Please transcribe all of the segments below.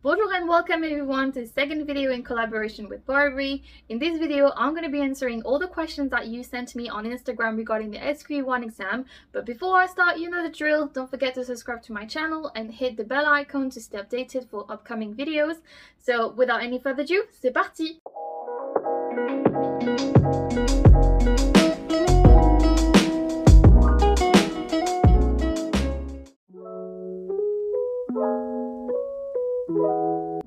Bonjour and welcome everyone to the second video in collaboration with BARBRI. In this video, I'm going to be answering all the questions that you sent me on Instagram regarding the SQE1 exam. But before I start, you know the drill. Don't forget to subscribe to my channel and hit the bell icon to stay updated for upcoming videos. So without any further ado, c'est parti!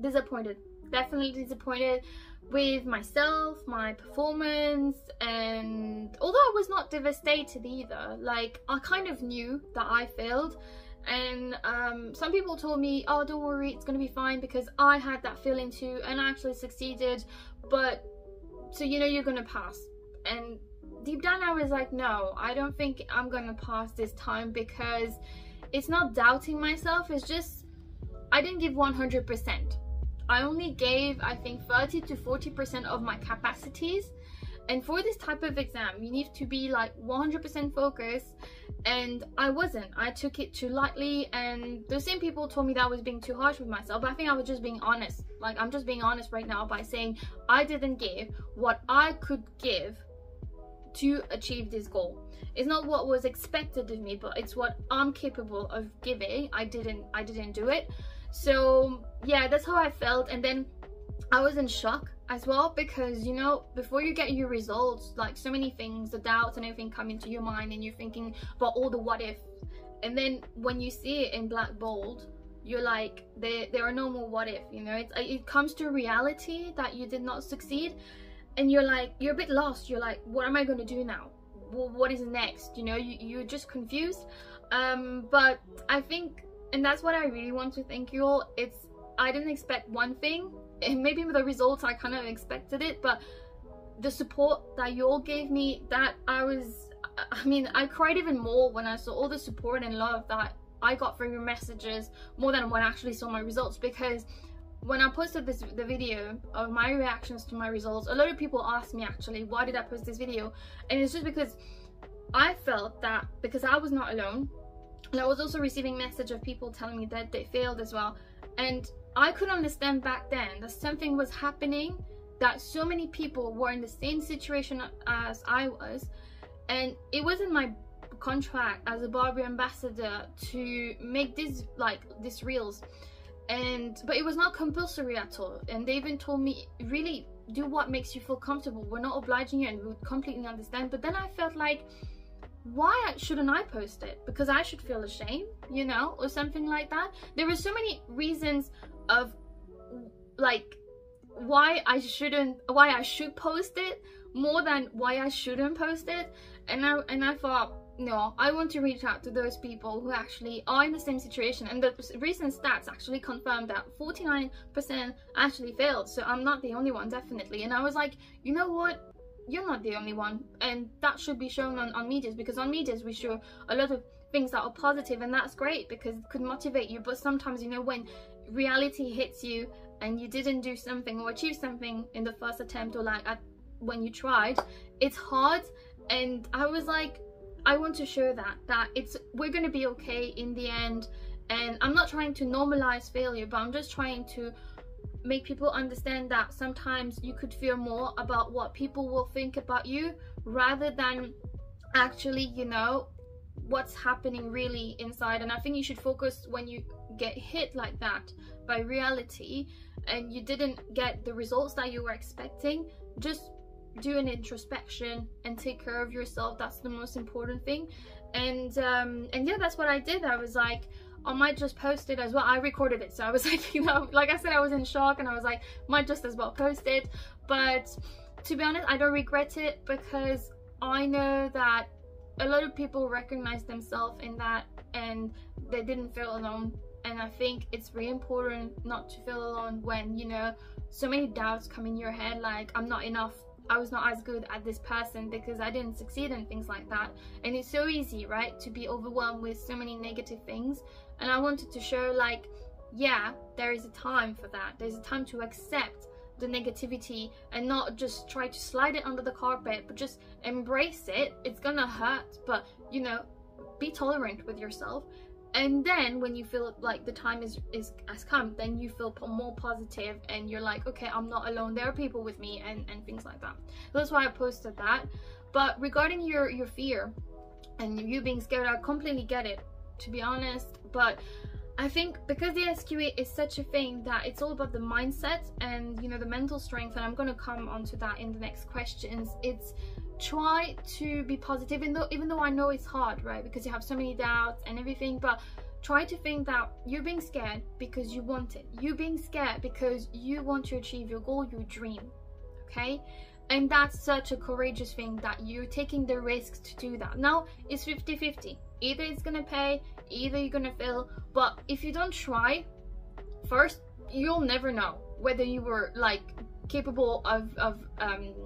Disappointed, definitely disappointed with myself, my performance, and although I was not devastated either, like I kind of knew that I failed, and some people told me, oh don't worry, it's gonna be fine, because I had that feeling too and I actually succeeded, but so you know you're gonna pass. And deep down I was like, no, I don't think I'm gonna pass this time, because it's not doubting myself, it's just I didn't give 100%. I only gave, I think, 30 to 40% of my capacities. And for this type of exam, you need to be like 100% focused. And I wasn't. I took it too lightly. And the same people told me that I was being too harsh with myself. But I think I was just being honest. Like, I'm just being honest right now by saying I didn't give what I could give to achieve this goal. It's not what was expected of me, but it's what I'm capable of giving. I didn't do it. So yeah, that's how I felt. And then I was in shock as well, because you know, before you get your results, like so many things, the doubts and everything come into your mind, and you're thinking about all the what if, and then when you see it in black bold, you're like, there are no more what if, you know. It comes to reality that you did not succeed, and you're like, you're a bit lost. You're like, what am I going to do now? What is next? You know, you're just confused. But I think, and that's what I really want to thank you all. I didn't expect one thing, and maybe with the results I kind of expected it, but the support that you all gave me, that I cried even more when I saw all the support and love that I got from your messages, more than when I actually saw my results. Because when I posted the video of my reactions to my results, a lot of people asked me actually, why did I post this video? And it's just because I felt that, because I was not alone, and I was also receiving messages of people telling me that they failed as well, and I could understand back then that something was happening, that so many people were in the same situation as I was, and it wasn't my contract as a BARBRI ambassador to make this reels, but it was not compulsory at all. And they even told me, really do what makes you feel comfortable, we're not obliging you, and we would completely understand. But then I felt like, why shouldn't I post it? Because I should feel ashamed, you know, or something like that. There were so many reasons of like why I should post it, more than why I shouldn't post it. And I thought, no, I want to reach out to those people who actually are in the same situation. And the recent stats actually confirmed that 49% actually failed, so I'm not the only one, definitely. And I was like, you know what, you're not the only one, and that should be shown on medias, because on medias we show a lot of things that are positive, and that's great because it could motivate you. But sometimes, you know, when reality hits you and you didn't do something or achieve something in the first attempt, or like when you tried, it's hard. And I was like, I want to show that we're gonna be okay in the end. And I'm not trying to normalize failure, but I'm just trying to make people understand that sometimes you could fear more about what people will think about you, rather than actually, you know, what's happening really inside. And I think you should focus, when you get hit like that by reality and you didn't get the results that you were expecting, just do an introspection and take care of yourself. That's the most important thing. And yeah, that's what I did. I was like, I might just post it as well. I recorded it, so I was like, you know, like I said, I was in shock, and I was like, might just as well post it. But to be honest, I don't regret it, because I know that a lot of people recognize themselves in that, and they didn't feel alone. And I think it's really important not to feel alone when, you know, so many doubts come in your head, like I'm not enough, I was not as good as this person because I didn't succeed, and things like that. And it's so easy, right, to be overwhelmed with so many negative things. And I wanted to show, like, yeah, there is a time for that. There's a time to accept the negativity and not just try to slide it under the carpet, but just embrace it. It's gonna hurt, but, you know, be tolerant with yourself And then when you feel like the time has come, then you feel more positive and you're like, okay, I'm not alone, there are people with me, and things like that. So that's why I posted that. But regarding your fear and you being scared, I completely get it, to be honest. But I think because the SQE is such a thing that it's all about the mindset and, you know, the mental strength, and I'm going to come onto that in the next questions. It's try to be positive, even though I know it's hard, right, because you have so many doubts and everything, but try to think that you're being scared because you want it. You're being scared because you want to achieve your goal, your dream, okay? And that's such a courageous thing, that you're taking the risks to do that. Now it's 50-50. Either it's gonna pay, either you're gonna fail. But if you don't try first, you'll never know whether you were like capable of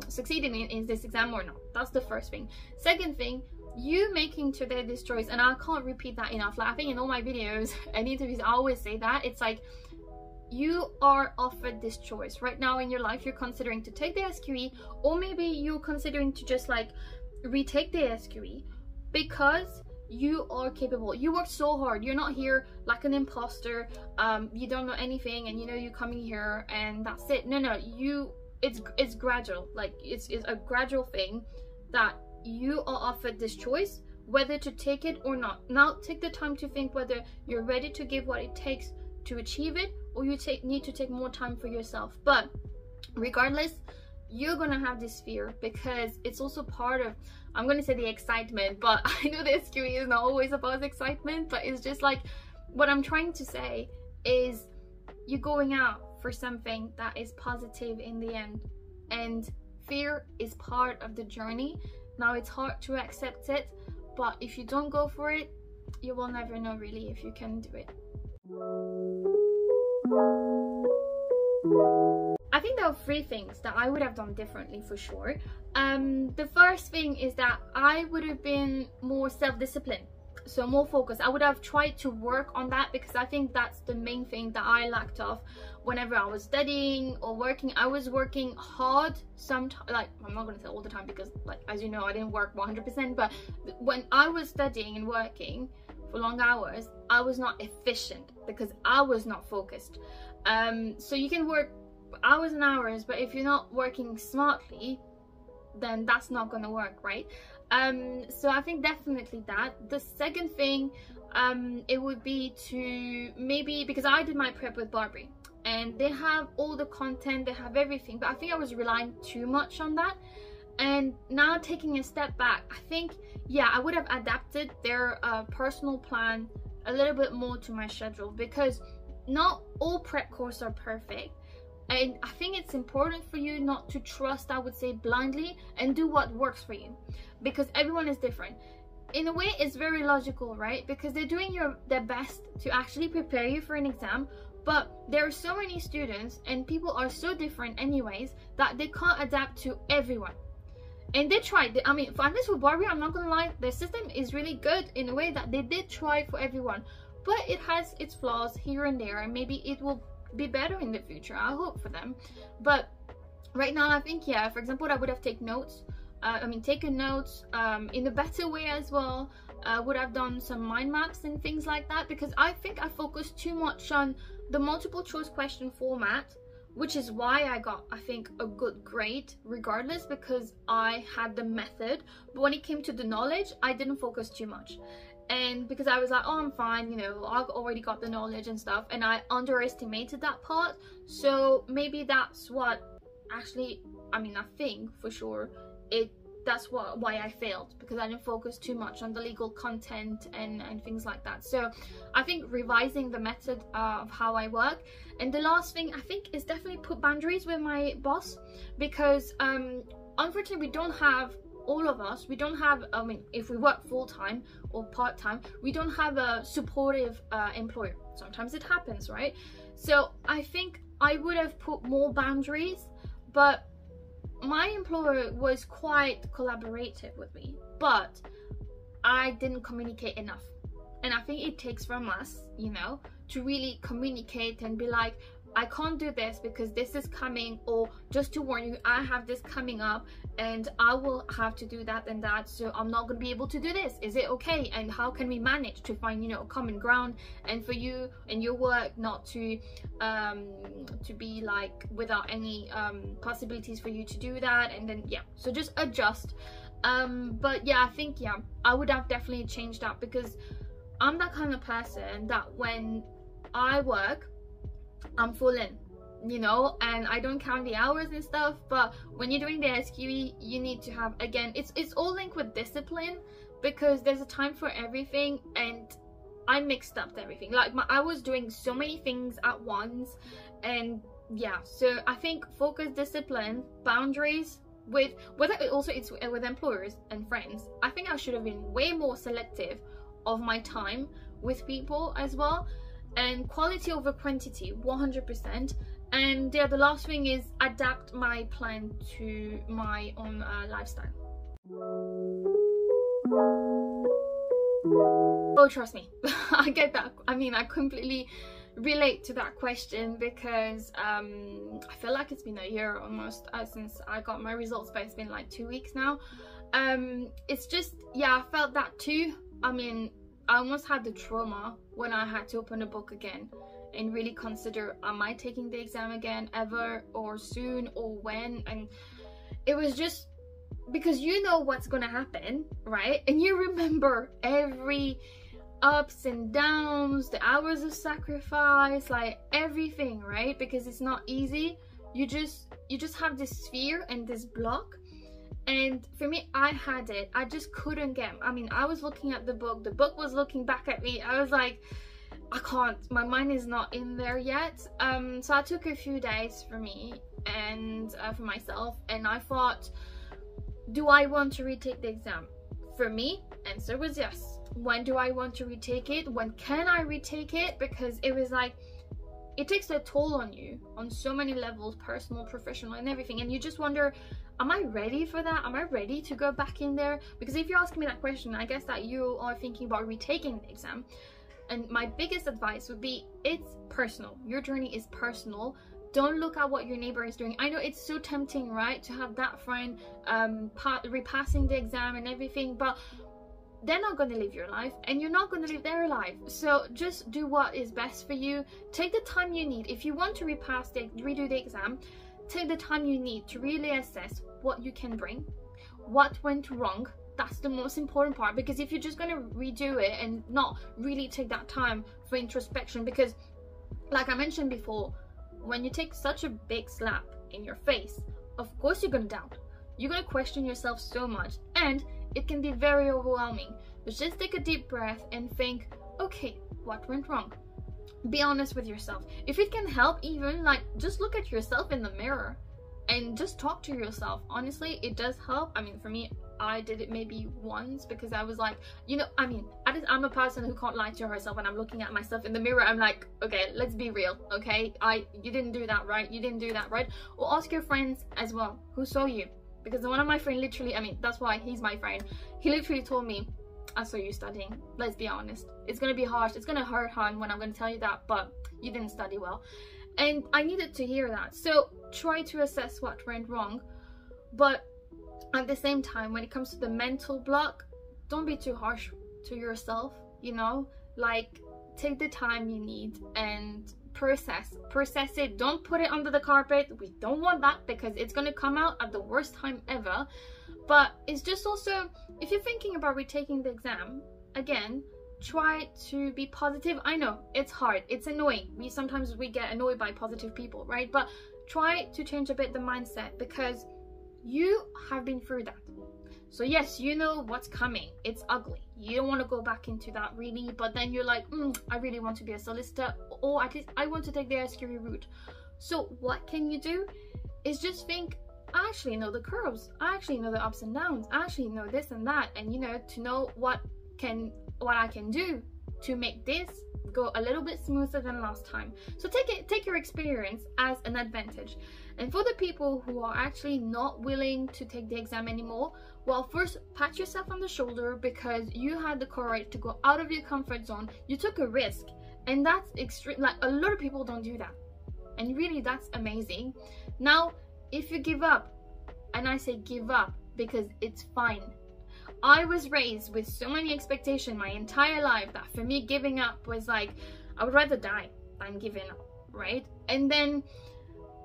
succeeding in this exam or not. That's the first thing. Second thing, you making today this choice, and I can't repeat that enough. Like, I think in all my videos and interviews I always say that. It's like, you are offered this choice right now in your life. You're considering to take the SQE, or maybe you're considering to just like retake the SQE because you are capable. You worked so hard. You're not here like an imposter. You don't know anything, and you know you're coming here and that's it. No, it's gradual. Like it's a gradual thing that you are offered this choice, whether to take it or not. Now take the time to think whether you're ready to give what it takes to achieve it, or you need to take more time for yourself. But regardless, you're gonna have this fear because it's also part of, I'm gonna say, the excitement. But I know the SQE is not always about excitement, but it's just like, what I'm trying to say is you're going out for something that is positive in the end, and fear is part of the journey. Now it's hard to accept it, but if you don't go for it, you will never know really if you can do it. I think there are 3 things that I would have done differently for sure. The first thing is that I would have been more self-disciplined, so more focused. I would have tried to work on that, because I think that's the main thing that I lacked of whenever I was studying or working. I was working hard sometimes, like, I'm not going to say all the time because, like, as you know, I didn't work 100%, but when I was studying and working for long hours, I was not efficient because I was not focused. So you can work hours and hours, but if you're not working smartly, then that's not gonna work, right? So I think definitely that. The second thing, it would be to maybe, because I did my prep with BARBRI and they have all the content, they have everything, but I think I was relying too much on that. And now taking a step back, I think, yeah, I would have adapted their personal plan a little bit more to my schedule, because not all prep courses are perfect. And I think it's important for you not to trust, I would say, blindly, and do what works for you, because everyone is different. In a way, it's very logical, right? Because they're doing their best to actually prepare you for an exam, but there are so many students and people are so different anyways that they can't adapt to everyone. And they tried. I mean, at least with BARBRI, I'm not gonna lie, their system is really good in a way that they did try for everyone, but it has its flaws here and there, and maybe it will be better in the future. I hope for them. But right now, I think, yeah, for example, I would have taken notes. Taken notes in a better way as well. Would have done some mind maps and things like that, because I think I focused too much on the multiple choice question format, which is why I got, I think, a good grade regardless, because I had the method. But when it came to the knowledge, I didn't focus too much. And because I was like, oh, I'm fine, you know, I've already got the knowledge and stuff, and I underestimated that part. So maybe that's what actually, I think for sure that's why I failed, because I didn't focus too much on the legal content and things like that. So I think revising the method of how I work. And the last thing I think is definitely put boundaries with my boss, because unfortunately we don't have, all of us, we don't have, if we work full-time or part-time, we don't have a supportive employer. Sometimes it happens, right? So I think I would have put more boundaries, but my employer was quite collaborative with me, but I didn't communicate enough. And I think it takes from us, you know, to really communicate and be like, I can't do this because this is coming, or just to warn you, I have this coming up and I will have to do that and that, so I'm not going to be able to do this. Is it okay? And how can we manage to find, you know, common ground, and for you and your work not to be like without any possibilities for you to do that. And then yeah, so just adjust. But yeah, I think yeah, I would have definitely changed that, because I'm that kind of person that when I work, I'm full in, you know, and I don't count the hours and stuff. But when you're doing the SQE, you need to have, again, it's all linked with discipline, because there's a time for everything, and I mixed up everything. Like I was doing so many things at once, and yeah, so I think focus, discipline, boundaries, with whether also it's with employers and friends. I think I should have been way more selective of my time with people as well, and quality over quantity, 100%. And yeah, the last thing is adapt my plan to my own lifestyle. Oh, trust me, I get that. I mean, I completely relate to that question, because I feel like it's been a year almost since I got my results, but it's been like 2 weeks now. It's just, yeah, I felt that too. I mean, I almost had the trauma when I had to open a book again and really consider, am I taking the exam again ever, or soon, or when? And it was just because you know what's gonna happen, right? And you remember every ups and downs, the hours of sacrifice, like everything, right? Because it's not easy. You just have this fear and this block. And for me, I had it. I just couldn't get, I mean, I was looking at the book was looking back at me. I was like, I can't, my mind is not in there yet. So I took a few days for me and for myself, and I thought, do I want to retake the exam? For me, answer was yes. When do I want to retake it? When can I retake it? Because it was like, it takes a toll on you on so many levels, personal, professional, and everything. And you just wonder, am I ready for that? Am I ready to go back in there? Because if you're asking me that question, I guess that you are thinking about retaking the exam. And my biggest advice would be, it's personal. Your journey is personal. Don't look at what your neighbor is doing. I know it's so tempting, right, to have that friend repassing the exam and everything, but they're not going to live your life, and you're not going to live their life. So just do what is best for you. Take the time you need. If you want to redo the exam, take the time you need to really assess what you can bring, what went wrong. That's the most important part, because if you're just going to redo it and not really take that time for introspection, because like I mentioned before, when you take such a big slap in your face, of course you're going to doubt. You're going to question yourself so much, and it can be very overwhelming. But just take a deep breath and think, okay, what went wrong? Be honest with yourself. If it can help, even like just look at yourself in the mirror and just talk to yourself. Honestly, it does help. I mean, for me, I did it maybe once, because I was like, you know, I mean, I'm a person who can't lie to herself. When I'm looking at myself in the mirror, I'm like, okay, let's be real, okay? You didn't do that right, you didn't do that right. Or ask your friends as well who saw you, because one of my friends literally, I mean, that's why he's my friend, he literally told me, I saw you studying. Let's be honest, it's gonna be harsh, it's gonna hurt, hon, when I'm gonna tell you that, but you didn't study well. And I needed to hear that. So try to assess what went wrong, but at the same time, when it comes to the mental block, don't be too harsh to yourself, you know? Like, take the time you need and process it. Don't put it under the carpet. We don't want that, because it's going to come out at the worst time ever. But it's just also, if you're thinking about retaking the exam again, try to be positive. I know it's hard, it's annoying, sometimes we get annoyed by positive people, right? But try to change a bit the mindset, because you have been through that. So yes, you know what's coming. It's ugly. You don't want to go back into that really, but then you're like, I really want to be a solicitor, or at least I want to take the SQE route. So what can you do? Is just think, I actually know the curves, I actually know the ups and downs, I actually know this and that, and you know, to know what I can do to make this go a little bit smoother than last time. So take your experience as an advantage. And for the people who are actually not willing to take the exam anymore, well, first pat yourself on the shoulder, because you had the courage to go out of your comfort zone. You took a risk, and that's extreme. Like, a lot of people don't do that, and really that's amazing. Now if you give up, and I say give up because it's fine, I was raised with so many expectations my entire life that for me giving up was like, I would rather die than giving up, right? And then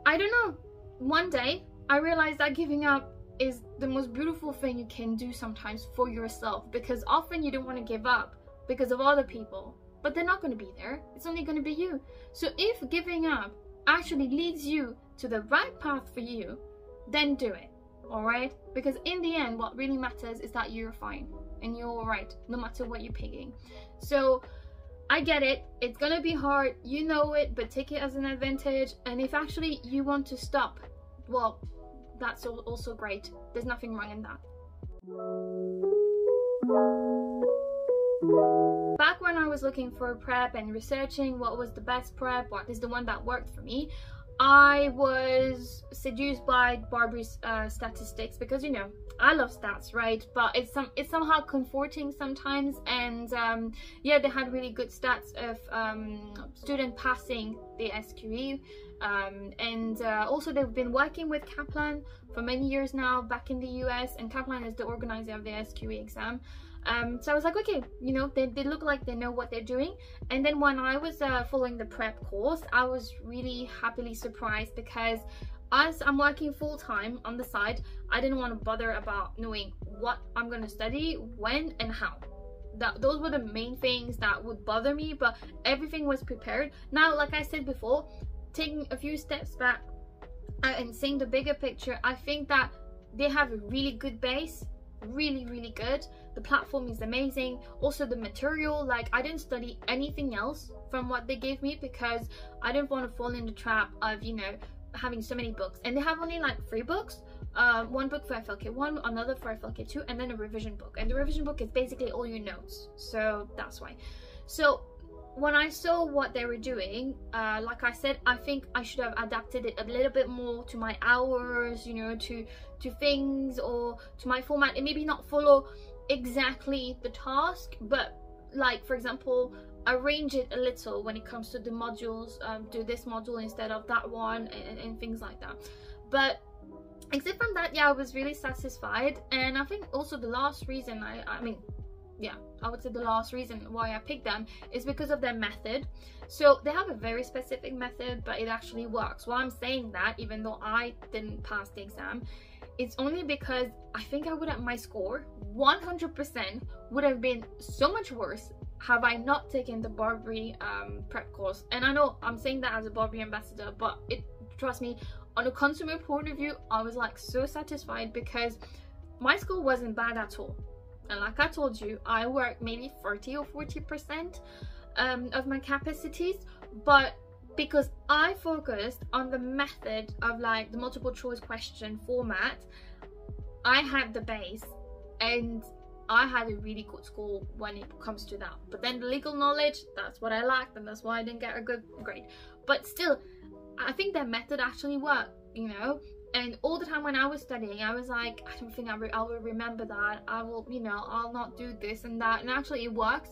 I don't know, one day I realized that giving up is the most beautiful thing you can do sometimes for yourself, because often you don't want to give up because of other people, but they're not going to be there. It's only going to be you. So if giving up actually leads you to the right path for you, then do it. All right, because in the end what really matters is that you're fine and you're all right no matter what you're picking. So I get it, it's gonna be hard, you know it, but take it as an advantage. And if actually you want to stop, well, that's also great. There's nothing wrong in that. Back when I was looking for a prep and researching what was the best prep, what is the one that worked for me, I was seduced by BARBRI's statistics, because you know I love stats, right? But it's somehow comforting sometimes. And yeah, they had really good stats of student passing the SQE, and also they've been working with Kaplan for many years now back in the US, and Kaplan is the organizer of the SQE exam. So I was like, okay, you know, they look like they know what they're doing. And then when I was following the prep course, I was really happily surprised, because as I'm working full-time on the side, I didn't want to bother about knowing what I'm going to study, when and how. Those were the main things that would bother me, but everything was prepared. Now, like I said before, taking a few steps back and seeing the bigger picture, I think that they have a really good base. Really good. The platform is amazing. Also the material, like I didn't study anything else from what they gave me, because I didn't want to fall in the trap of, you know, having so many books. And they have only like 3 books, one book for FLK1, another for FLK2, and then a revision book. And the revision book is basically all your notes, so that's why. So when I saw what they were doing, like I said, I think I should have adapted it a little bit more to my hours, you know, to things, or to my format, and maybe not follow exactly the task, but like, for example, arrange it a little when it comes to the modules, do this module instead of that one, and things like that. But except from that, yeah, I was really satisfied. And I think also the last reason I would say the last reason why I picked them is because of their method. So they have a very specific method, but it actually works. Why I'm saying that, even though I didn't pass the exam, it's only because I think my score 100% would have been so much worse have I not taken the BARBRI prep course. And I know I'm saying that as a BARBRI ambassador, but trust me, on a consumer point of view, I was like so satisfied, because my score wasn't bad at all. And like I told you, I worked maybe 30 or 40% of my capacities, but because I focused on the method of like the multiple choice question format, I had the base and I had a really good score when it comes to that. But then the legal knowledge, that's what I lacked, and that's why I didn't get a good grade. But still, I think their method actually worked, you know. And all the time when I was studying, I was like, I don't think I will remember that. I will, you know, I'll not do this and that. And actually it works.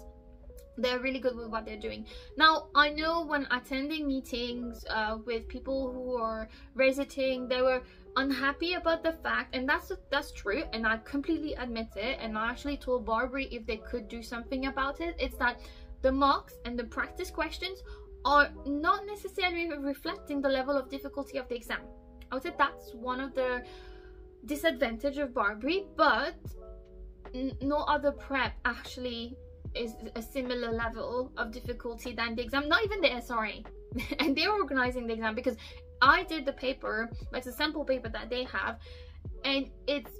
They're really good with what they're doing. Now, I know when attending meetings with people who are visiting, they were unhappy about the fact, and that's true, and I completely admit it. And I actually told BARBRI if they could do something about it. It's that the mocks and the practice questions are not necessarily reflecting the level of difficulty of the exam. I would say that's one of the disadvantages of BARBRI, but no other prep actually is a similar level of difficulty than the exam, not even the SRA. And they're organizing the exam, because I did the paper, it's a sample paper that they have, and it's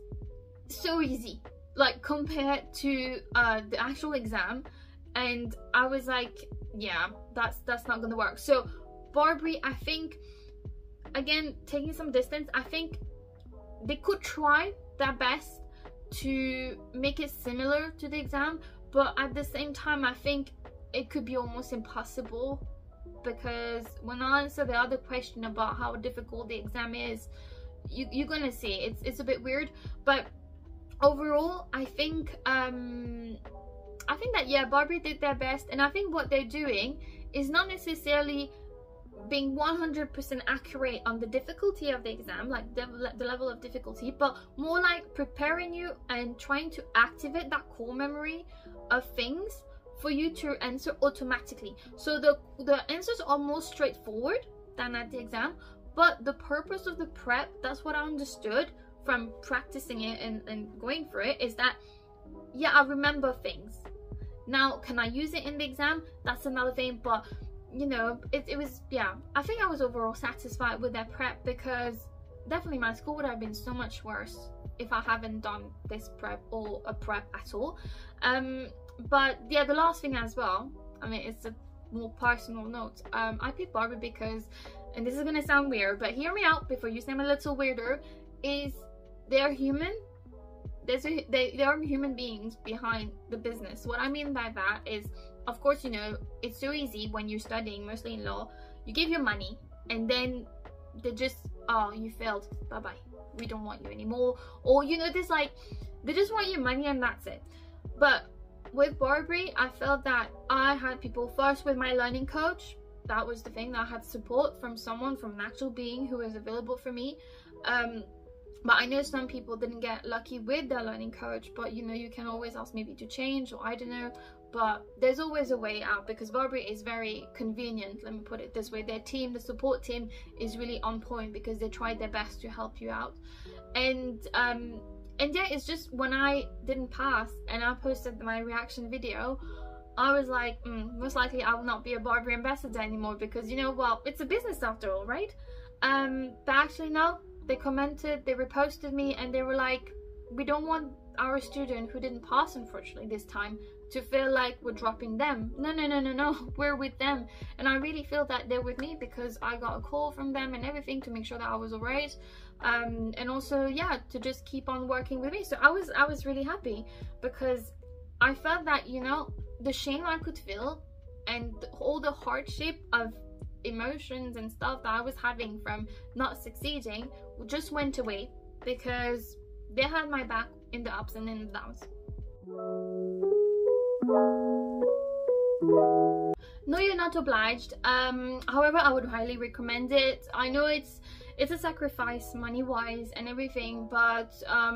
so easy, like compared to the actual exam. And I was like, yeah, that's not gonna work. So BARBRI, I think, again, taking some distance, I think they could try their best to make it similar to the exam, but at the same time I think it could be almost impossible, because when I answer the other question about how difficult the exam is, you're gonna see it's a bit weird. But overall, I think that, yeah, BARBRI did their best, and I think what they're doing is not necessarily being 100% accurate on the difficulty of the exam, like the level of difficulty, but more like preparing you and trying to activate that core memory of things for you to answer automatically. So the answers are more straightforward than at the exam, but the purpose of the prep, that's what I understood from practicing it and going for it, is that, yeah, I remember things. Now, can I use it in the exam? That's another thing, but you know, it was, yeah, I think I was overall satisfied with that prep, because definitely my school would have been so much worse if I haven't done this prep or a prep at all. But yeah, the last thing as well, I mean, it's a more personal note. I picked BARBRI because, and this is gonna sound weird, but hear me out before you say I'm a little weirder, is they're human. There are human beings behind the business. What I mean by that is, of course, you know, it's so easy when you're studying, mostly in law, you give your money and then they just, oh, you failed, bye bye, we don't want you anymore. Or, you know, there's like, they just want your money and that's it. But with BARBRI, I felt that I had people, first with my learning coach, that was the thing, that I had support from someone, from an actual being who was available for me. But I know some people didn't get lucky with their learning coach, but you know, you can always ask maybe to change, or I don't know, but there's always a way out, because BARBRI is very convenient, let me put it this way. Their team, the support team, is really on point because they tried their best to help you out. And yeah, it's just when I didn't pass and I posted my reaction video, I was like, most likely I will not be a BARBRI ambassador anymore, because, you know, well, it's a business after all, right? But actually no, they commented, they reposted me, and they were like, we don't want our student who didn't pass, unfortunately, this time, to feel like we're dropping them. No, we're with them. And I really feel that they're with me, because I got a call from them and everything to make sure that I was alright, and also, yeah, to just keep on working with me. So I was really happy, because I felt that, you know, the shame I could feel and all the hardship of emotions and stuff that I was having from not succeeding just went away, because they had my back in the ups and in the downs. No, you're not obliged. However, I would highly recommend it. I know it's a sacrifice money wise and everything, but I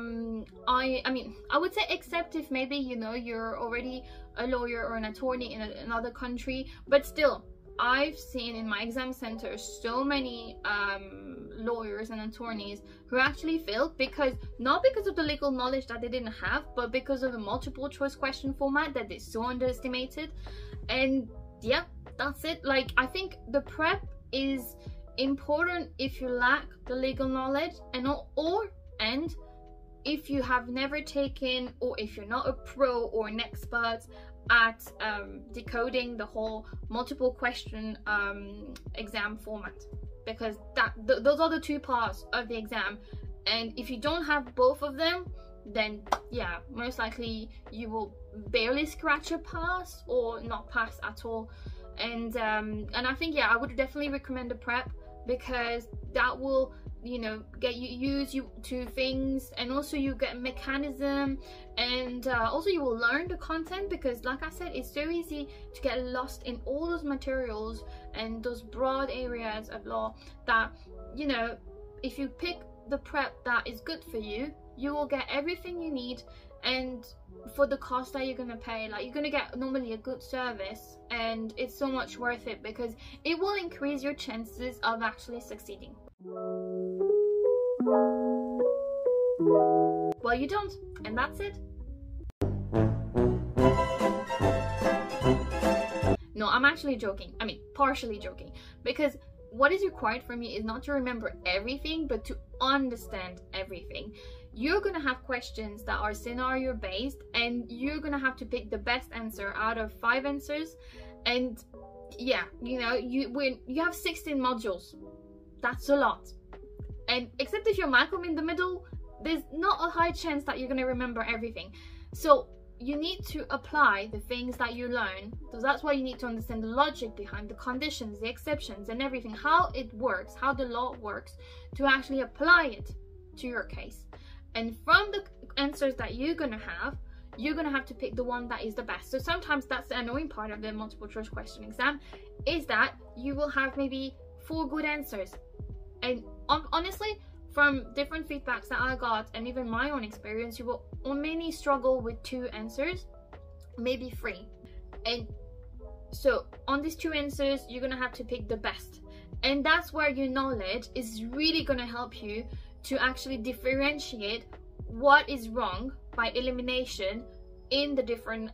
mean, I would say, except if maybe, you know, you're already a lawyer or an attorney in another country, but still, I've seen in my exam center so many lawyers and attorneys who actually failed, because not because of the legal knowledge that they didn't have, but because of the multiple choice question format that they so underestimated. And yeah, that's it. Like, I think the prep is important if you lack the legal knowledge, and if you have never taken, or if you're not a pro or an expert at decoding the whole multiple question exam format, because those are the two parts of the exam, and if you don't have both of them, then yeah, most likely you will barely scratch a pass or not pass at all. And I think, yeah, I would definitely recommend a prep, because that will, you know, get you to things, and also you get mechanism, and also you will learn the content, because like I said, it's so easy to get lost in all those materials and those broad areas of law that, you know, if you pick the prep that is good for you, you will get everything you need, and for the cost that you're gonna pay, like, you're gonna get normally a good service, and it's so much worth it, because it will increase your chances of actually succeeding. Well, you don't, and that's it. No, I'm actually joking. I mean, partially joking, because what is required from you is not to remember everything, but to understand everything. You're gonna have questions that are scenario based, and you're gonna have to pick the best answer out of 5 answers. And yeah, you know, you have 16 modules. That's a lot. And except if you're Malcolm in the middle, there's not a high chance that you're gonna remember everything. So you need to apply the things that you learn. So that's why you need to understand the logic behind the conditions, the exceptions, and everything, how it works, how the law works, to actually apply it to your case. And from the answers that you're gonna have to pick the one that is the best. So sometimes that's the annoying part of the multiple choice question exam, is that you will have maybe 4 good answers. And honestly, from different feedbacks that I got and even my own experience, you will mainly struggle with 2 answers, maybe 3. And so on these 2 answers, you're gonna have to pick the best. And that's where your knowledge is really gonna help you to actually differentiate what is wrong by elimination in the different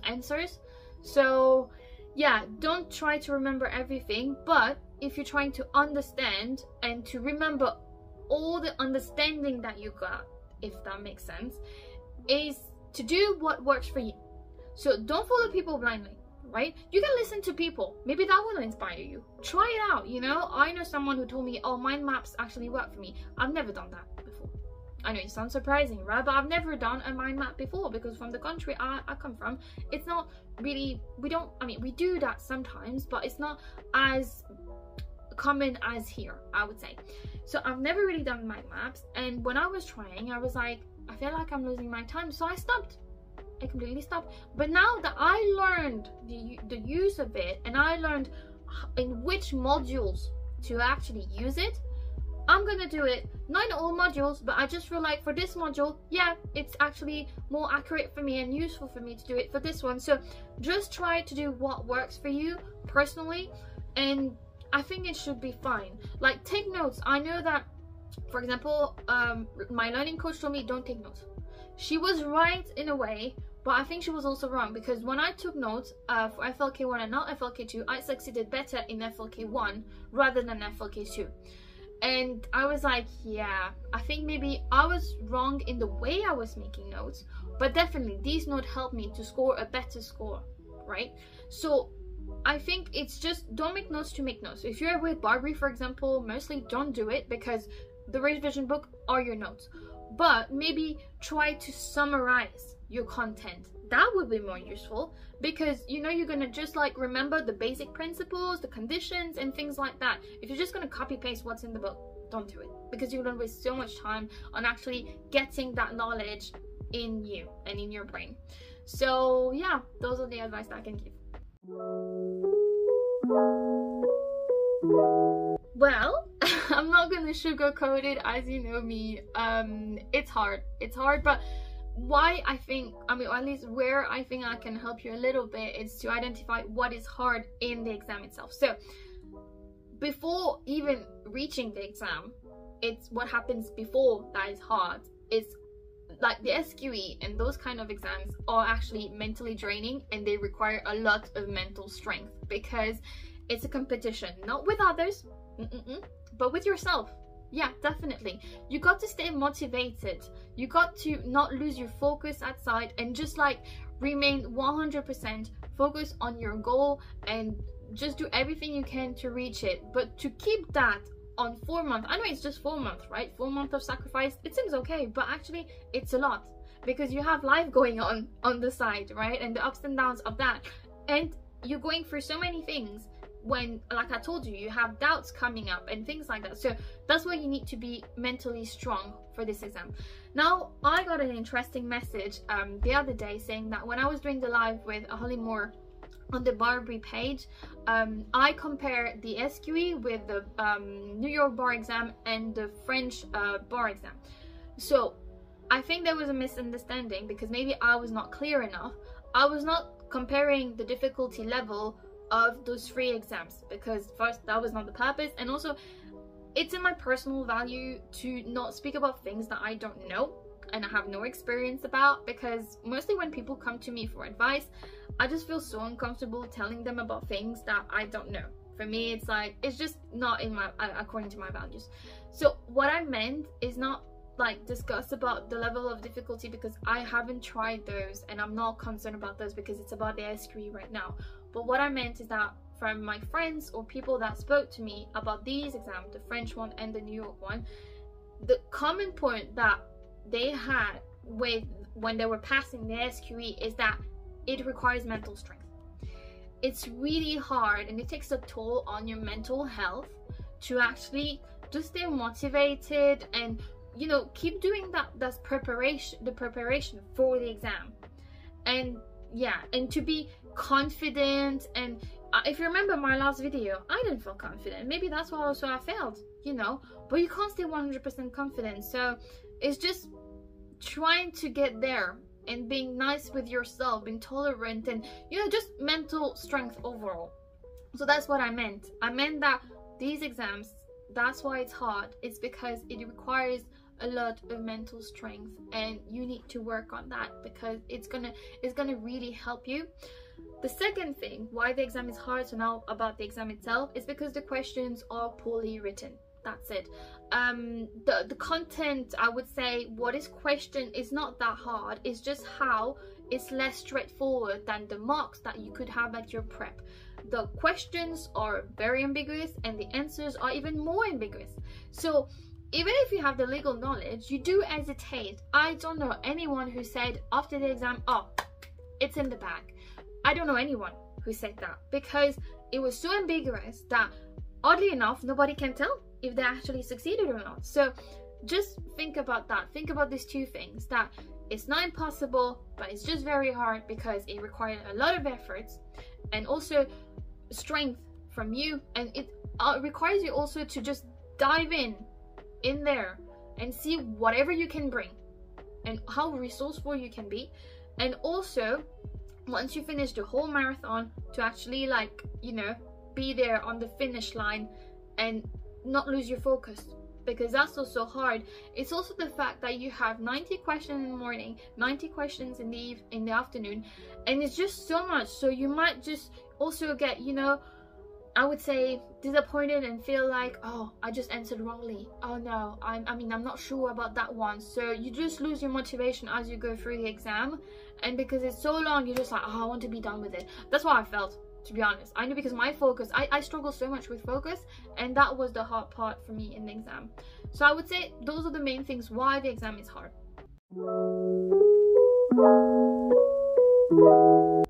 answers. So yeah, don't try to remember everything, but if you're trying to understand and to remember all the understanding that you got, if that makes sense, is to do what works for you. So don't follow people blindly, right? You can listen to people, maybe that will inspire you. Try it out, you know. I know someone who told me, oh, mind maps actually work for me. I've never done that before. I know it sounds surprising, right? But I've never done a mind map before, because from the country I come from, it's not really, we do that sometimes, but it's not as common as here, I would say. So I've never really done mind maps, and when I was trying, I was like, I feel like I'm losing my time, so I stopped. I completely stopped. But now that I learned the use of it, and I learned in which modules to actually use it, I'm gonna do it, not in all modules, but I just feel like for this module, yeah, it's actually more accurate for me and useful for me to do it for this one. So just try to do what works for you personally, and I think it should be fine. Like, take notes. I know that, for example, my learning coach told me don't take notes. She was right in a way, but I think she was also wrong, because when I took notes for FLK1 and not FLK2, I succeeded better in FLK1 rather than FLK2. And I was like, yeah, I think maybe I was wrong in the way I was making notes, but definitely these notes helped me to score a better score, right? So I think it's just, don't make notes to make notes. If you're with BARBRI, for example, mostly don't do it, because the revision book are your notes. But maybe try to summarize your content. That would be more useful, because you know you're gonna just like remember the basic principles, the conditions and things like that. If you're just gonna copy paste what's in the book, don't do it, because you're gonna waste so much time on actually getting that knowledge in you and in your brain. So yeah, those are the advice that I can give. Well, I'm not gonna sugarcoat it, as you know me. It's hard, but why I think, or at least where I think I can help you a little bit, is to identify what is hard in the exam itself. So before even reaching the exam, it's what happens before that is hard. It's like the SQE and those kind of exams are actually mentally draining, and they require a lot of mental strength, because it's a competition, not with others, but with yourself. Yeah, definitely. You got to stay motivated. You got to not lose your focus outside, and just like remain 100% focused on your goal, and just do everything you can to reach it. But to keep that on 4 months, I know it's just 4 months, right? 4 months of sacrifice, it seems okay, but actually it's a lot, because you have life going on the side, right? And the ups and downs of that, and you're going through so many things. When, like I told you, you have doubts coming up and things like that. So that's why you need to be mentally strong for this exam. Now, I got an interesting message the other day saying that when I was doing the live with Holly Moore on the BARBRI page, I compare the SQE with the New York bar exam and the French bar exam. So I think there was a misunderstanding, because maybe I was not clear enough. I was not comparing the difficulty level of those 3 exams, because first, that was not the purpose, and also it's in my personal value to not speak about things that I don't know and I have no experience about, because mostly when people come to me for advice, I just feel so uncomfortable telling them about things that I don't know. For me, it's like, it's just not in my according to my values. So what I meant is not like discuss about the level of difficulty, because I haven't tried those and I'm not concerned about those, because it's about the SQE right now. But what I meant is that from my friends or people that spoke to me about these exams, the French one and the New York one, the common point that they had with when they were passing the SQE is that it requires mental strength. It's really hard, and it takes a toll on your mental health to actually just stay motivated and, you know, keep doing that's the preparation for the exam. And yeah, and to be confident, and if you remember my last video, I didn't feel confident. Maybe that's why also I failed, you know, but you can't stay 100% confident. So it's just trying to get there and being nice with yourself, being tolerant, and, you know, just mental strength overall. So that's what I meant. I meant that these exams, that's why it's hard. It's because it requires a lot of mental strength, and you need to work on that, because it's gonna really help you. The second thing why the exam is hard, so now about the exam itself, is because the questions are poorly written. That's it. The content, I would say, what is questioned is not that hard. It's just how it's less straightforward than the marks that you could have at your prep. The questions are very ambiguous and the answers are even more ambiguous. So even if you have the legal knowledge, you do hesitate. I don't know anyone who said after the exam, oh, it's in the bag. I don't know anyone who said that, because it was so ambiguous that, oddly enough, nobody can tell if they actually succeeded or not. So just think about that. Think about these two things, that it's not impossible, but it's just very hard because it requires a lot of efforts and also strength from you, and it requires you also to just dive in there and see whatever you can bring and how resourceful you can be. And also, once you finish the whole marathon, to actually, like, you know, be there on the finish line and not lose your focus, because that's also hard. It's also the fact that you have 90 questions in the morning, 90 questions in the afternoon, and it's just so much. So you might just also get, you know, I would say, disappointed and feel like, oh, I just answered wrongly. Oh no, I'm not sure about that one. So you just lose your motivation as you go through the exam, and because it's so long, you're just like, oh, I want to be done with it. That's what I felt, to be honest. I know, because my focus, I struggle so much with focus, and that was the hard part for me in the exam. So I would say those are the main things why the exam is hard.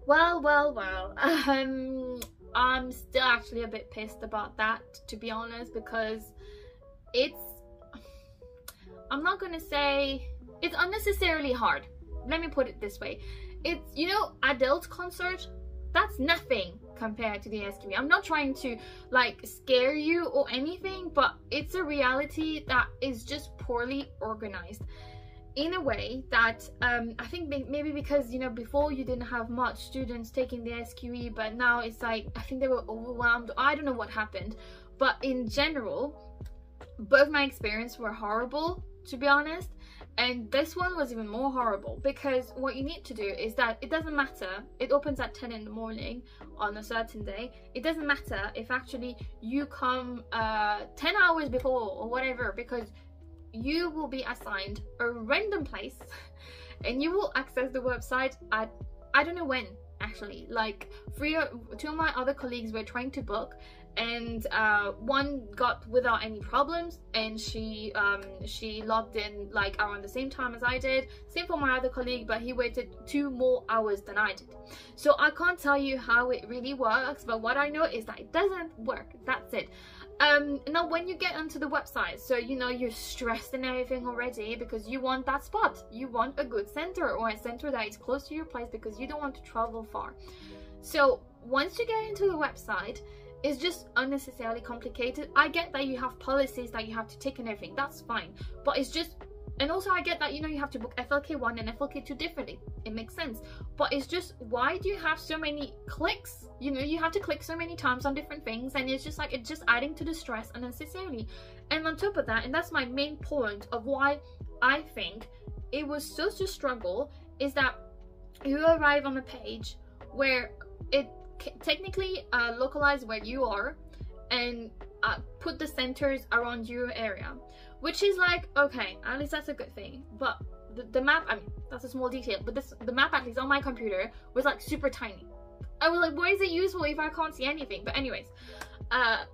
Well, I'm still actually a bit pissed about that, to be honest, because I'm not gonna say it's unnecessarily hard. Let me put it this way. It's, you know, adult concert, that's nothing compared to the SQE. I'm not trying to, like, scare you or anything, but it's a reality that is just poorly organized in a way that I think maybe because, you know, before you didn't have much students taking the SQE, but now it's like, I think they were overwhelmed. I don't know what happened, but in general, both my experiences were horrible, to be honest. And this one was even more horrible, because what you need to do is that it doesn't matter, it opens at 10 in the morning on a certain day. It doesn't matter if actually you come 10 hours before or whatever, because you will be assigned a random place and you will access the website at, I don't know when, actually. Like, two of my other colleagues were trying to book, and one got without any problems, and she logged in like around the same time as I did. Same for my other colleague, but he waited 2 more hours than I did. So I can't tell you how it really works, but what I know is that it doesn't work. That's it. Now when you get onto the website, so you know you're stressed and everything already, because you want that spot, you want a good center, or a center that is close to your place, because you don't want to travel far. So once you get into the website, it's just unnecessarily complicated. I get that you have policies that you have to tick and everything, that's fine, but it's just, and also I get that, you know, you have to book FLK1 and FLK2 differently. It makes sense, but it's just, why do you have so many clicks? You know, you have to click so many times on different things, and it's just like, it's just adding to the stress unnecessarily. And on top of that, and that's my main point of why I think it was such a struggle, is that you arrive on a page where it technically localize where you are and put the centers around your area, which is like, okay, at least that's a good thing. But the map, I mean, that's a small detail, but the map, at least on my computer, was like super tiny. I was like, why is it useful if I can't see anything? But anyways,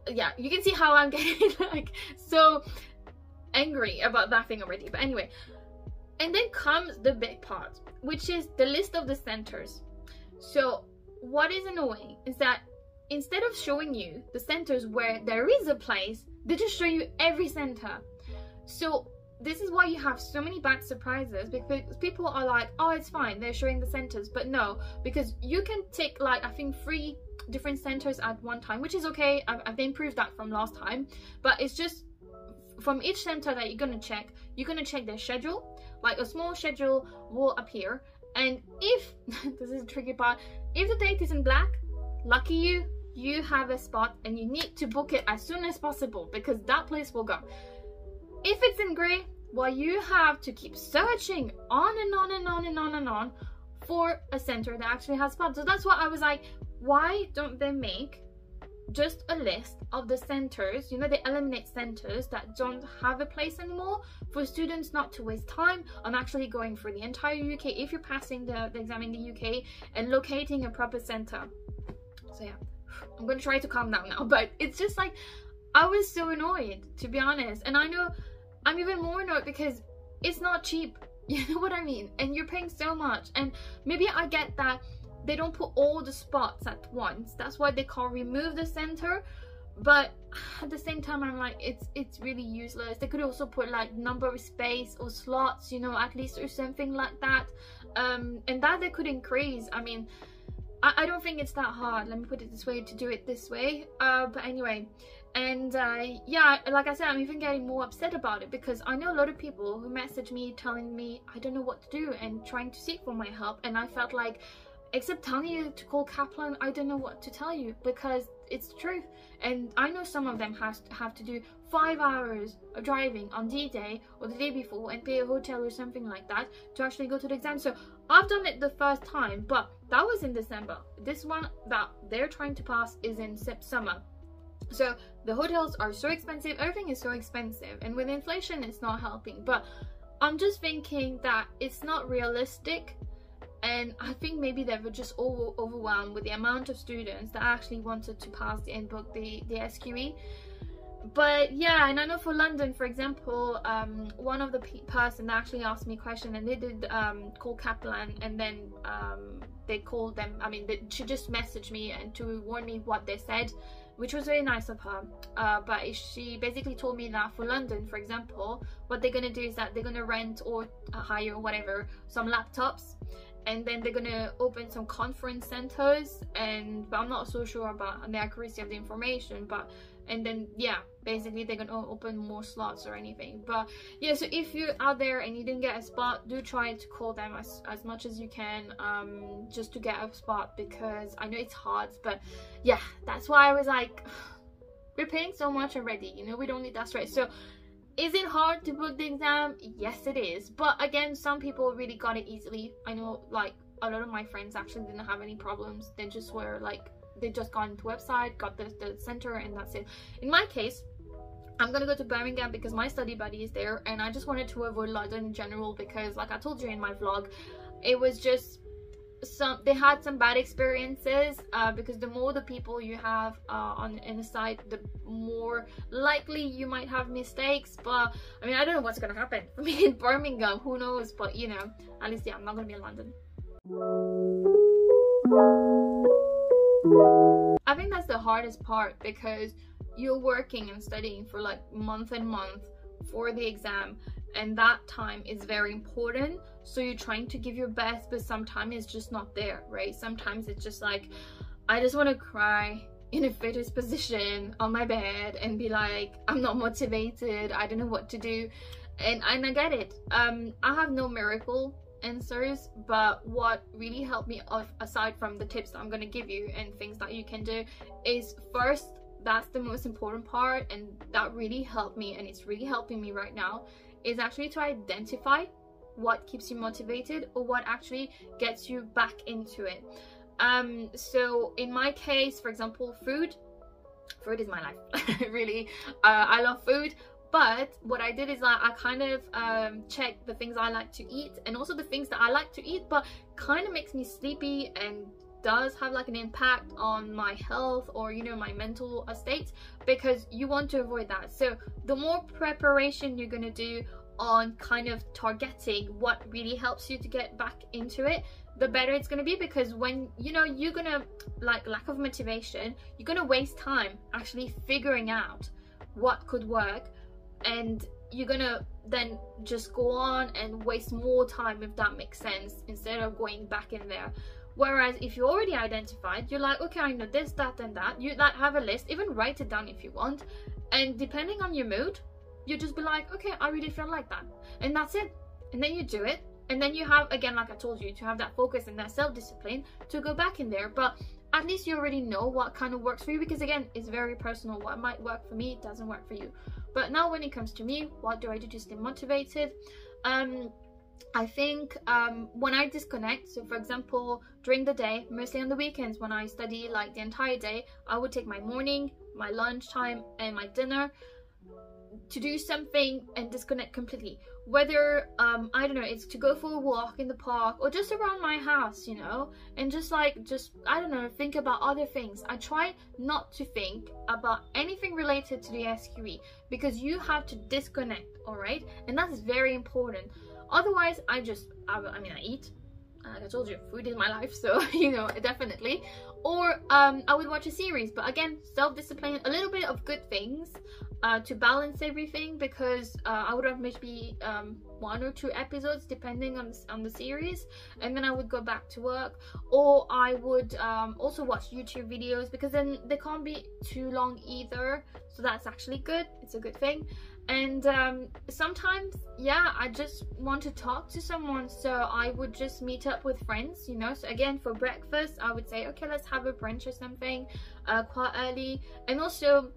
yeah, you can see how I'm getting like so angry about that thing already. But anyway, and then comes the big part, which is the list of the centers. So what is annoying is that instead of showing you the centers where there is a place, they just show you every center. So this is why you have so many bad surprises, because people are like, oh, it's fine, they're showing the centers. But no, because you can tick like, I think 3 different centers at one time, which is okay. I've improved that from last time, but it's just from each center that you're gonna check their schedule. Like a small schedule will appear, and if this is the tricky part, if the date is in black, lucky you have a spot, and you need to book it as soon as possible because that place will go. If it's in gray, well, you have to keep searching on and on and on and on and on for a center that actually has spots. So that's why I was like, why don't they make just a list of the centers, you know, they eliminate centers that don't have a place anymore for students not to waste time on actually going for the entire UK if you're passing the exam in the UK and locating a proper center. So yeah, I'm gonna try to calm down now, but it's just like, I was so annoyed, to be honest. And I know I'm even more annoyed because it's not cheap, you know what I mean, and you're paying so much. And maybe I get that they don't put all the spots at once, that's why they can't remove the center, but at the same time I'm like, it's really useless. They could also put like number of space or slots, you know, at least, or something like that, and that they could increase. I mean, I don't think it's that hard, let me put it this way, to do it this way, but anyway. And yeah, like I said, I'm even getting more upset about it because I know a lot of people who message me telling me I don't know what to do and trying to seek for my help, and I felt like, except telling you to call Kaplan, I don't know what to tell you because it's the truth. And I know some of them have to do 5 hours of driving on D-Day or the day before and pay a hotel or something like that to actually go to the exam. So I've done it the first time, but that was in December. This one that they're trying to pass is in summer. So the hotels are so expensive, everything is so expensive, and with inflation it's not helping. But I'm just thinking that it's not realistic, and I think maybe they were just overwhelmed with the amount of students that actually wanted to pass and book the SQE. But yeah, and I know for London, for example, one of the person that actually asked me a question, and they did call Kaplan, and then they called them, I mean, she just messaged me and to warn me what they said, which was very nice of her. But she basically told me that for London, for example, what they're gonna do is that they're gonna rent or hire or whatever some laptops, and then they're gonna open some conference centers, but I'm not so sure about the accuracy of the information, but and then yeah, basically they're gonna open more slots or anything. But yeah, so if you're out there and you didn't get a spot, do try to call them as much as you can, just to get a spot, because I know it's hard. But yeah, that's why I was like, we're paying so much already, you know, we don't need that stress. So is it hard to book the exam? Yes, it is. But again, some people really got it easily. I know like a lot of my friends actually didn't have any problems. They just were like, they just got into the website, got the center, and that's it. In my case, I'm gonna go to Birmingham because my study buddy is there, and I just wanted to avoid London in general because, like I told you in my vlog, it was just they had some bad experiences, because the more the people you have in a site, the more likely you might have mistakes. But I mean, I don't know what's gonna happen for me in Birmingham, who knows, but you know, at least yeah, I'm not gonna be in London. I think that's the hardest part, because you're working and studying for like month and month for the exam, and that time is very important, so you're trying to give your best, but sometimes it's just not there, right? Sometimes it's just like, I just want to cry in a fetus position on my bed and be like, I'm not motivated, I don't know what to do. And I get it. I have no miracle answers, but what really helped me, aside from the tips that I'm going to give you and things that you can do, is first, that's the most important part, and that really helped me, and it's really helping me right now, is actually to identify what keeps you motivated or what actually gets you back into it. So in my case, for example, food is my life. Really, I love food. But what I did is I kind of checked the things I like to eat, and also the things that I like to eat but kind of makes me sleepy and does have like an impact on my health or, you know, my mental state, because you want to avoid that. So the more preparation you're gonna do on kind of targeting what really helps you to get back into it, the better it's gonna be, because when, you know, you're gonna, like, lack of motivation, you're gonna waste time actually figuring out what could work, and you're gonna then just go on and waste more time, if that makes sense, instead of going back in there. Whereas if you already identified, you're like, okay, I know this, that, and that. You like have a list, even write it down if you want. And depending on your mood, you just be like, okay, I really feel like that. And that's it. And then you do it. And then you have, again, like I told you, to have that focus and that self-discipline to go back in there. But at least you already know what kind of works for you, because again, it's very personal. What might work for me doesn't work for you. But now when it comes to me, what do I do to stay motivated? I think when I disconnect, so for example, during the day, mostly on the weekends when I study like the entire day, I would take my morning, my lunch time, and my dinner to do something and disconnect completely. Whether I don't know, it's to go for a walk in the park or just around my house, you know, and just I don't know, think about other things. I try not to think about anything related to the SQE, because you have to disconnect, all right? And that's very important. Otherwise, I mean, I eat. Like I told you, food is my life, so you know, definitely. Or I would watch a series, but again, self-discipline, a little bit of good things to balance everything, because I would have maybe 1 or 2 episodes depending on the series, and then I would go back to work. Or I would also watch YouTube videos, because then they can't be too long either, so that's actually good. It's a good thing. And sometimes, yeah, I just want to talk to someone, so I would just meet up with friends, you know. So again, for breakfast, I would say, okay, let's have a brunch or something quite early. And also,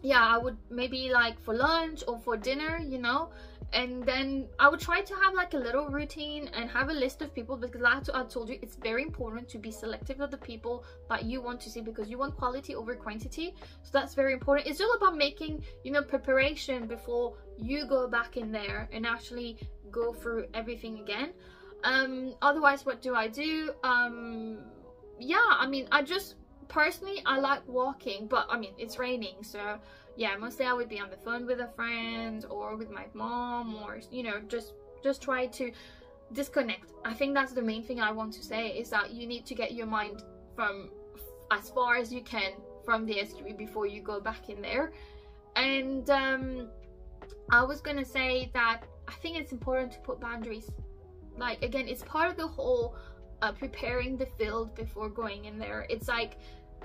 yeah, I would maybe like for lunch or for dinner, you know. And then I would try to have like a little routine and have a list of people, because like I told you, it's very important to be selective of the people that you want to see, because you want quality over quantity. So that's very important. It's all about making, you know, preparation before you go back in there and actually go through everything again. Otherwise, what do? Yeah, I mean, personally, I like walking, but I mean, it's raining, so yeah, mostly I would be on the phone with a friend or with my mom, or you know, just try to disconnect. I think that's the main thing I want to say, is that you need to get your mind from as far as you can from the SQE before you go back in there. And I was gonna say that I think it's important to put boundaries. Like, again, it's part of the whole preparing the field before going in there. It's like,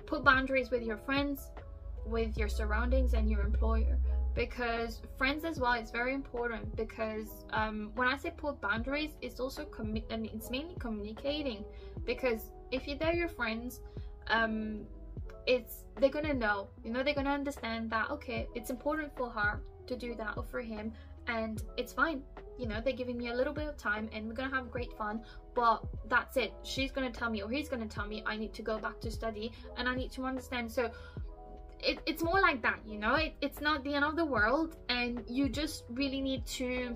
put boundaries with your friends, with your surroundings, and your employer, because friends as well is very important. Because when I say put boundaries, it's also it's mainly communicating, because if they're your friends, they're gonna know, you know, they're gonna understand that, okay, it's important for her to do that, or for him, and it's fine, you know, they're giving me a little bit of time and we're gonna have great fun, but that's it. She's gonna tell me, or he's gonna tell me, I need to go back to study and I need to understand. So it's more like that, you know. It's not the end of the world, and you just really need to,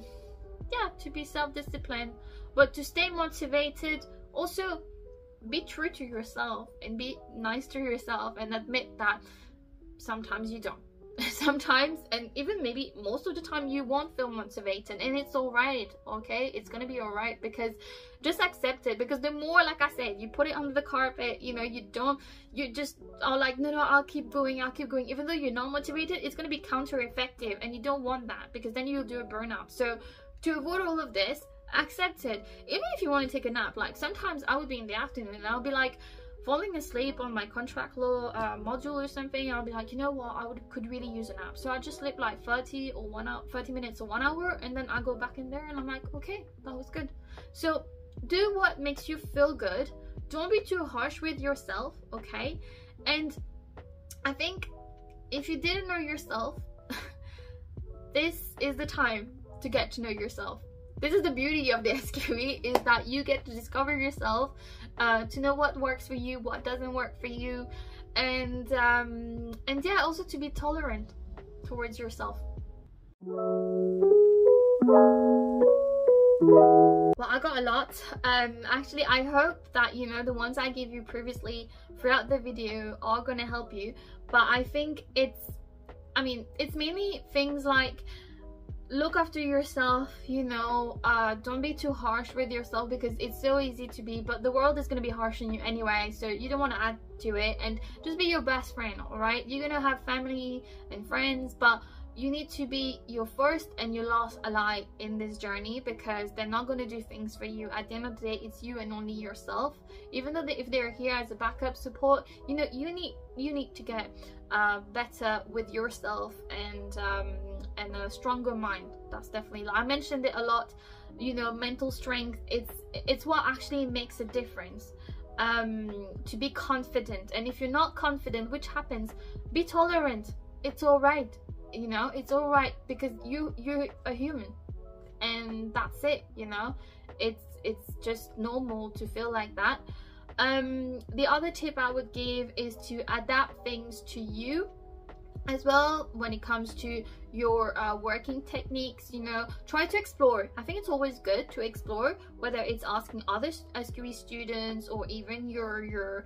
yeah, to be self-disciplined, but to stay motivated. Also, be true to yourself and be nice to yourself, and admit that sometimes you don't. Sometimes, and even maybe most of the time, you won't feel motivated, and it's all right, okay? It's gonna be all right, because just accept it. Because the more, like I said, you put it under the carpet, you know, you just are like, no, I'll keep going, even though you're not motivated, it's gonna be counter-effective, and you don't want that, because then you'll do a burnout. So to avoid all of this, accept it. Even if you want to take a nap, like sometimes I would be in the afternoon and I'll be like falling asleep on my contract law module or something, and I'll be like, you know what, could really use a nap. So I just sleep like 30 minutes or 1 hour, and then I go back in there and I'm like, okay, that was good. So do what makes you feel good. Don't be too harsh with yourself, okay? And I think if you didn't know yourself, this is the time to get to know yourself. This is the beauty of the SQE, is that you get to discover yourself, to know what works for you, what doesn't work for you, and yeah, also to be tolerant towards yourself. Well, I got a lot. Actually, I hope that, you know, the ones I gave you previously throughout the video are gonna help you. But I think it's mainly things like, look after yourself, you know, don't be too harsh with yourself, because it's so easy to be, but the world is going to be harsh on you anyway, so you don't want to add to it. And just be your best friend, all right? You're going to have family and friends, but you need to be your first and your last ally in this journey, because they're not going to do things for you. At the end of the day, it's you and only yourself. Even though if they're here as a backup support, you know, you need to get better with yourself and a stronger mind. That's definitely, I mentioned it a lot, you know, mental strength. It's what actually makes a difference. To be confident, and if you're not confident, which happens, be tolerant. It's all right, you know, it's all right, because you're a human, and that's it, you know. It's just normal to feel like that. The other tip I would give is to adapt things to you as well when it comes to your working techniques. You know, try to explore. I think it's always good to explore, whether it's asking other SQE students, or even your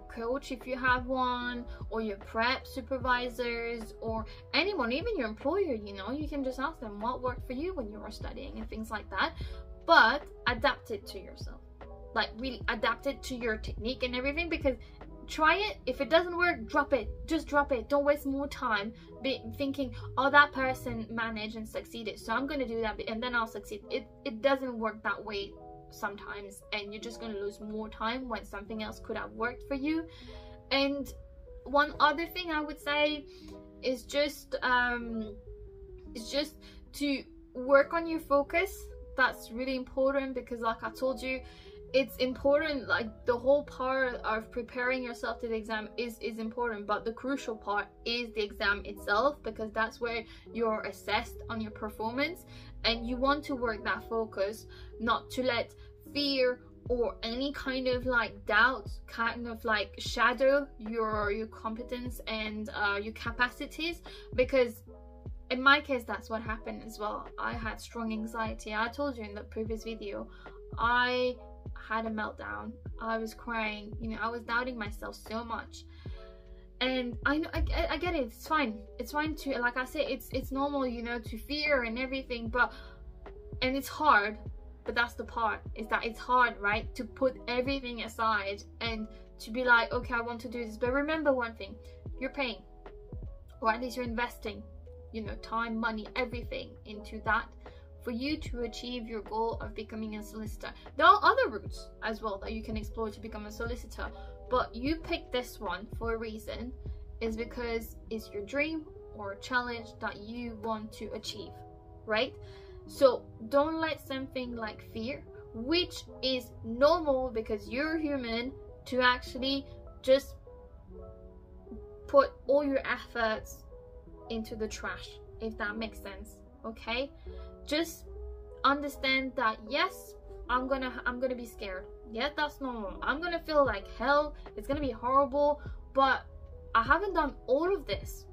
coach if you have one, or your prep supervisors, or anyone, even your employer. You know, you can just ask them what worked for you when you were studying and things like that, but adapt it to yourself. Like, really adapt it to your technique and everything, because try it. If it doesn't work, drop it. Just drop it. Don't waste more time thinking, oh, that person managed and succeeded, so I'm going to do that and then I'll succeed. It doesn't work that way sometimes, and you're just going to lose more time when something else could have worked for you. And one other thing I would say is just to work on your focus. That's really important, because like I told you, it's important. Like, the whole part of preparing yourself to the exam is important, but the crucial part is the exam itself, because that's where you're assessed on your performance, and you want to work that focus, not to let fear or any kind of like doubts kind of like shadow your competence and your capacities. Because in my case, that's what happened as well. I had strong anxiety. I told you in the previous video, I had a meltdown. I was crying, you know, I was doubting myself so much. And I know, I get it, it's fine to, like I said, it's normal, you know, to fear and everything, and it's hard, but that's the part, is that it's hard, right, to put everything aside and to be like, okay, I want to do this. But remember one thing, you're paying, or at least you're investing, you know, time, money, everything into that, for you to achieve your goal of becoming a solicitor. There are other routes as well that you can explore to become a solicitor, but you pick this one for a reason, is because it's your dream or a challenge that you want to achieve, right? So don't let something like fear, which is normal because you're human, to actually just put all your efforts into the trash, if that makes sense. Okay, just understand that yes, I'm gonna be scared. Yeah, that's normal. I'm gonna feel like hell. It's gonna be horrible, but I haven't done all of this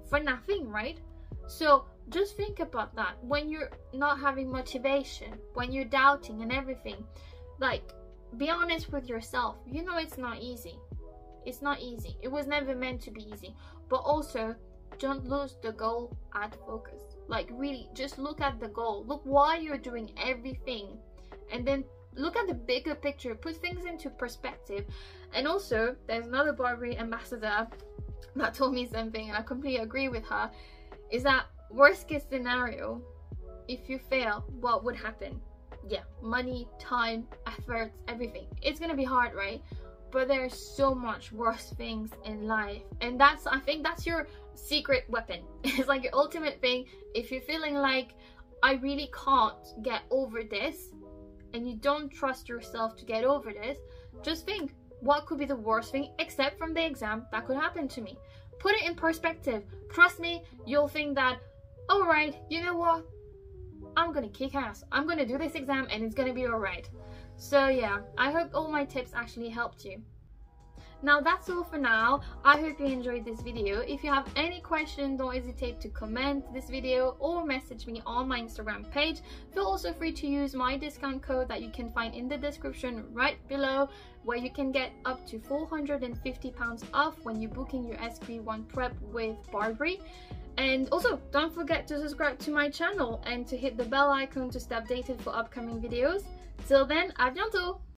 for nothing, right? So just think about that when you're not having motivation, when you're doubting and everything. Like, be honest with yourself. You know it's not easy. It's not easy. It was never meant to be easy. But also, don't lose the goal at focus. Like, really, just look at the goal. Look why you're doing everything, and then look at the bigger picture. Put things into perspective. And also, there's another BARBRI ambassador that told me something, and I completely agree with her, is that worst case scenario, if you fail, what would happen? Yeah, money, time, efforts, everything. It's gonna be hard, right? But there's so much worse things in life, and that's, I think that's your secret weapon. It's like your ultimate thing. If you're feeling like, I really can't get over this, and you don't trust yourself to get over this, just think, what could be the worst thing except from the exam that could happen to me? Put it in perspective. Trust me, you'll think that, all right, you know what, I'm gonna kick ass, I'm gonna do this exam and it's gonna be all right. So yeah, I hope all my tips actually helped you. Now that's all for now. I hope you enjoyed this video. If you have any questions, don't hesitate to comment this video or message me on my Instagram page. Feel also free to use my discount code that you can find in the description right below, where you can get up to £450 off when you're booking your SQE1 prep with BARBRI. And also, don't forget to subscribe to my channel and to hit the bell icon to stay updated for upcoming videos. Till then, à bientôt!